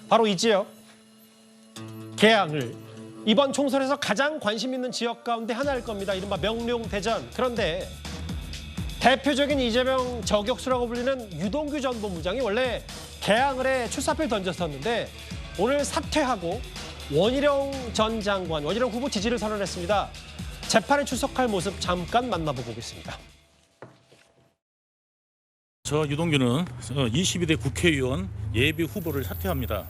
바로 이 지역 개항을 이번 총선에서 가장 관심 있는 지역 가운데 하나일 겁니다. 이른바 명룡대전. 그런데 대표적인 이재명 저격수라고 불리는 유동규 전 본부장이 원래 개항을 해 출사표를 던졌었는데 오늘 사퇴하고 원희룡 전 장관, 원희룡 후보 지지를 선언했습니다. 재판에 출석할 모습 잠깐 만나보고 오겠습니다. 저 유동규는 22대 국회의원 예비 후보를 사퇴합니다.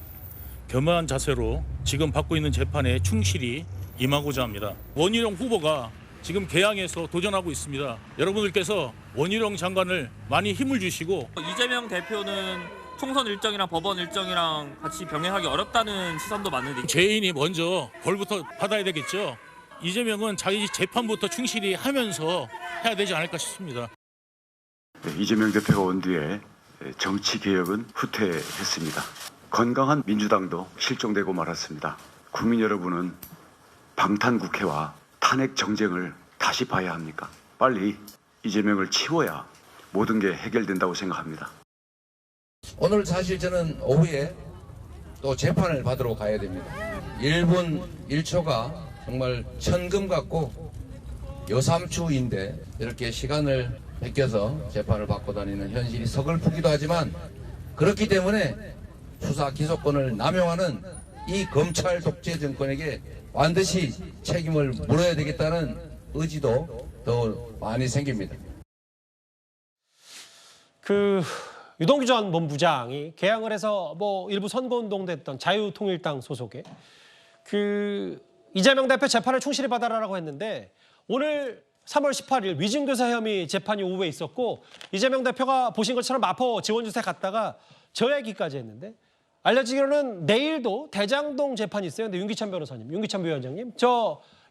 겸허한 자세로 지금 받고 있는 재판에 충실히 임하고자 합니다. 원희룡 후보가 지금 개항에서 도전하고 있습니다. 여러분들께서 원희룡 장관을 많이 힘을 주시고 이재명 대표는 총선 일정이랑 법원 일정이랑 같이 병행하기 어렵다는 시선도 많은데 죄인이 먼저 벌부터 받아야 되겠죠. 이재명은 자기 재판부터 충실히 하면서 해야 되지 않을까 싶습니다. 이재명 대표가 온 뒤에 정치개혁은 후퇴했습니다. 건강한 민주당도 실종되고 말았습니다. 국민 여러분은 방탄국회와 탄핵 정쟁을 다시 봐야 합니까? 빨리 이재명을 치워야 모든 게 해결된다고 생각합니다. 오늘 사실 저는 오후에 또 재판을 받으러 가야 됩니다. 1분 1초가 정말 천금 같고 여삼추인데 이렇게 시간을 뺏겨서 재판을 받고 다니는 현실이 서글프기도 하지만 그렇기 때문에 수사 기소권을 남용하는 이 검찰 독재 정권에게 반드시 책임을 물어야 되겠다는 의지도 더 많이 생깁니다. 유동규 전 본부장이 개항을 해서 일부 선거운동도 했던 자유통일당 소속의 이재명 대표 재판을 충실히 받아라라고 했는데 오늘 3월 18일 위증교사 혐의 재판이 오후에 있었고 이재명 대표가 보신 것처럼 마포 지원주택 갔다가 저 얘기까지 했는데 알려지기로는 내일도 대장동 재판이 있어요. 근데 윤기찬 변호사님, 윤기찬 위원장님,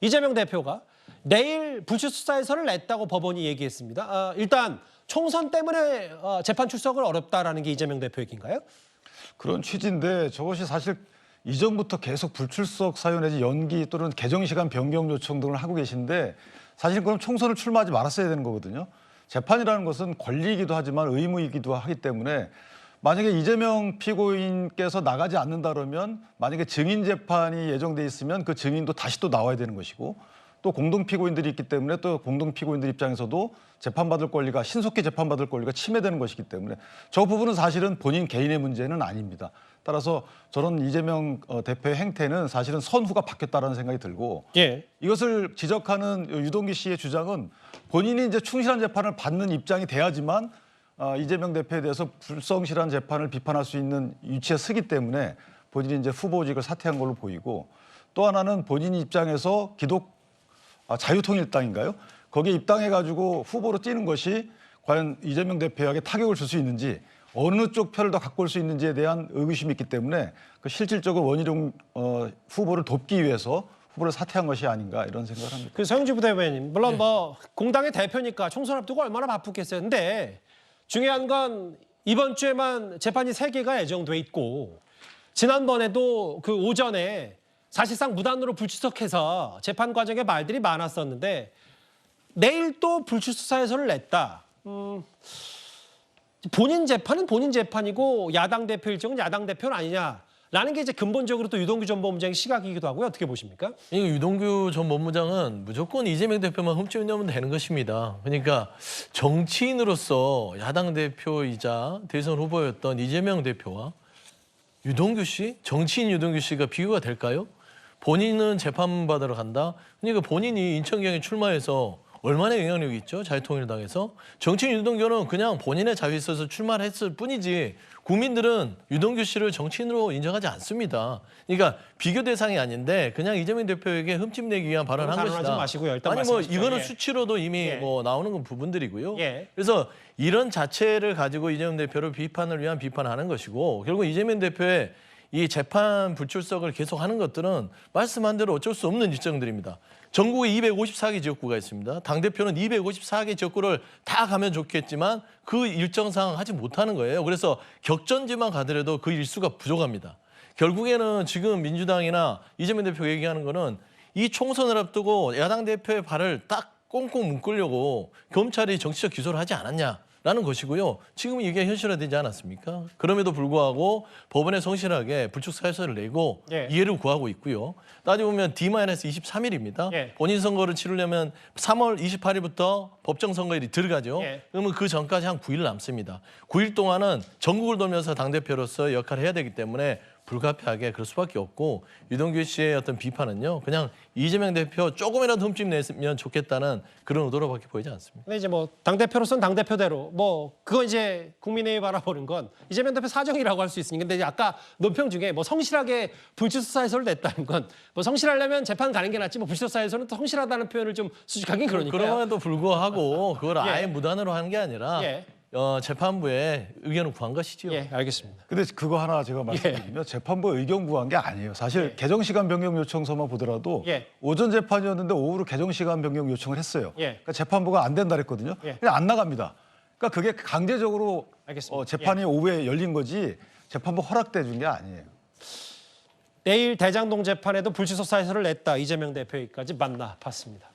이재명 대표가 내일 불출수사에서를 냈다고 법원이 얘기했습니다. 일단 총선 때문에 재판 출석을 어렵다라는 게 이재명 대표 얘기인가요? 그런 취지인데 저것이 사실 이전부터 계속 불출석 사유 내지 연기 또는 개정시간 변경 요청 등을 하고 계신데 사실 그럼 총선을 출마하지 말았어야 되는 거거든요. 재판이라는 것은 권리이기도 하지만 의무이기도 하기 때문에 만약에 이재명 피고인께서 나가지 않는다 그러면 만약에 증인 재판이 예정돼 있으면 그 증인도 다시 또 나와야 되는 것이고 또 공동피고인들이 있기 때문에 또 공동피고인들 입장에서도 재판받을 권리가 신속히 재판받을 권리가 침해되는 것이기 때문에 저 부분은 사실은 본인 개인의 문제는 아닙니다. 따라서 저런 이재명 대표의 행태는 사실은 선후가 바뀌었다는 생각이 들고 이것을 지적하는 유동규 씨의 주장은 본인이 이제 충실한 재판을 받는 입장이 돼야지만 이재명 대표에 대해서 불성실한 재판을 비판할 수 있는 위치에 서기 때문에 본인이 이제 후보직을 사퇴한 걸로 보이고 또 하나는 본인 입장에서 자유통일당인가요? 거기에 입당해가지고 후보로 뛰는 것이 과연 이재명 대표에게 타격을 줄 수 있는지 어느 쪽 표를 더 갖고 올 수 있는지에 대한 의구심이 있기 때문에 실질적으로 원희룡 후보를 돕기 위해서 후보를 사퇴한 것이 아닌가 이런 생각을 합니다. 서영주 부대변인, 물론 공당의 대표니까 총선 앞두고 얼마나 바쁘겠어요. 근데 중요한 건 이번 주에만 재판이 3개가 예정돼 있고 지난번에도 오전에 사실상 무단으로 불출석해서 재판 과정에 말들이 많았었는데 내일 또 불출석사에서를 냈다. 본인 재판은 본인 재판이고 야당 대표 일정은 야당 대표는 아니냐라는 게 이제 근본적으로 또 유동규 전 본부장의 시각이기도 하고요. 어떻게 보십니까? 유동규 전 본부장은 무조건 이재명 대표만 흠집내면 되는 것입니다. 그러니까 정치인으로서 야당 대표이자 대선 후보였던 이재명 대표와 유동규 씨, 정치인 유동규 씨가 비교가 될까요? 본인은 재판받으러 간다. 그러니까 본인이 인천경에 출마해서 얼마나 영향력이 있죠? 자유통일당에서. 정치인 유동규는 그냥 본인의 자유에 있어서 출마를 했을 뿐이지 국민들은 유동규 씨를 정치인으로 인정하지 않습니다. 그러니까 비교 대상이 아닌데 그냥 이재명 대표에게 흠집내기 위한 발언을 한 것이다. 마시고요. 일단 아니 이거는 수치로도 이미 나오는 부분들이고요. 그래서 이런 자체를 가지고 이재명 대표를 비판을 위한 비판을 하는 것이고 결국 이재명 대표의 이 재판 불출석을 계속하는 것들은 말씀한 대로 어쩔 수 없는 일정들입니다. 전국에 254개 지역구가 있습니다. 당대표는 254개 지역구를 다 가면 좋겠지만 그 일정상 하지 못하는 거예요. 그래서 격전지만 가더라도 그 일수가 부족합니다. 결국에는 지금 민주당이나 이재명 대표가 얘기하는 거는 이 총선을 앞두고 야당 대표의 발을 딱 꽁꽁 묶으려고 검찰이 정치적 기소를 하지 않았냐라는 것이고요. 지금 이게 현실화되지 않았습니까? 그럼에도 불구하고 법원에 성실하게 불출석 사유서를 내고 예. 이해를 구하고 있고요. 따지고 보면 D-23일입니다. 예. 본인 선거를 치르려면 3월 28일부터 법정 선거일이 들어가죠. 예. 그러면 그 전까지 한 9일 남습니다. 9일 동안은 전국을 돌면서 당대표로서 역할을 해야 되기 때문에 불가피하게 그럴 수밖에 없고 유동규 씨의 어떤 비판은요. 그냥 이재명 대표 조금이라도 흠집 내면 좋겠다는 그런 의도로밖에 보이지 않습니다. 근데 이제 뭐 당대표로서는 당대표대로 뭐 그거 이제 국민의힘이 바라보는 건 이재명 대표 사정이라고 할 수 있으니까. 근데 이제 아까 논평 중에 뭐 성실하게 불출석 사유서를 냈다는 건 뭐 성실하려면 재판 가는 게 낫지 뭐 불출석 사유서는 또 성실하다는 표현을 좀 수직하긴 그러니까요. 그럼에도 불구하고 그걸 예. 아예 무단으로 하는 게 아니라 예. 재판부에 의견을 구한 것이죠. 예, 알겠습니다. 근데 그거 하나 제가 말씀드리면 재판부 의견 구한 게 아니에요. 사실 개정 시간 변경 요청서만 보더라도 예. 오전 재판이었는데 오후로 개정 시간 변경 요청을 했어요. 예. 그러니까 재판부가 안 된다 그랬거든요. 예. 그냥 안 나갑니다. 그러니까 그게 강제적으로 알겠습니다. 재판이 오후에 열린 거지 재판부 허락돼 준 게 아니에요. 내일 대장동 재판에도 불출석 사유서를 냈다. 이재명 대표 얘기까지 만나봤습니다.